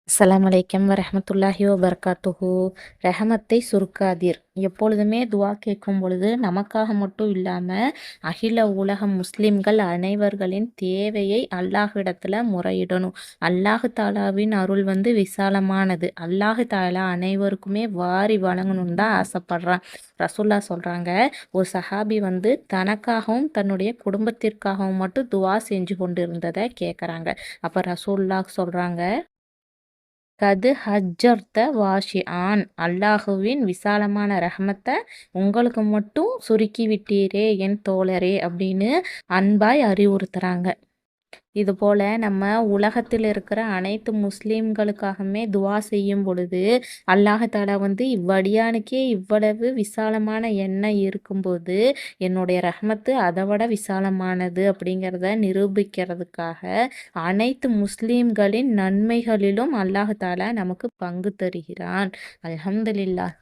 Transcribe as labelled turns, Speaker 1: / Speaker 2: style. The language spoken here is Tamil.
Speaker 1: அஸ்ஸலாமு அலைக்கும் வரஹ்மத்துல்லாஹி வபரகாத்துஹு. ரஹமத்தை சுருக்காதீர். எப்பொழுதுமே துவா கேட்கும் பொழுது நமக்காக மட்டும் இல்லாமல் அகில உலக முஸ்லிம்கள் அனைவர்களின் தேவையை அல்லாஹ்விடத்தில் முறையிடணும். அல்லாஹு தாலாவின் அருள் விசாலமானது. அல்லாஹு தாலா அனைவருக்குமே வாரி வழங்கணும்னு தான் ஆசைப்படுறான். ரசூல்லா சொல்கிறாங்க, ஒரு சஹாபி தனக்காகவும் தன்னுடைய குடும்பத்திற்காகவும் மட்டும் துவா செஞ்சு கொண்டு இருந்ததை கேட்குறாங்க. அப்போ ரசூல்லா சொல்கிறாங்க, கது ஹஜ்ஜர்த வாஷிஆன், அல்லாஹுவின் விசாலமான ரஹமத்தை உங்களுக்கு மட்டும் சுருக்கி விட்டீரே என் தோழரே அப்படின்னு அன்பாய் அறிவுறுத்துறாங்க. இதுபோல் நம்ம உலகத்தில் இருக்கிற அனைத்து முஸ்லீம்களுக்காகவுமே துவா செய்யும் பொழுது அல்லாஹாலா இவ்வடியானுக்கே இவ்வளவு விசாலமான எண்ணம் இருக்கும்போது என்னுடைய ரஹ்மத்து அதை விட விசாலமானது அப்படிங்கிறத நிரூபிக்கிறதுக்காக அனைத்து முஸ்லீம்களின் நன்மைகளிலும் அல்லாஹாலா நமக்கு பங்கு தருகிறான். அல்ஹம்துலில்லாஹ்.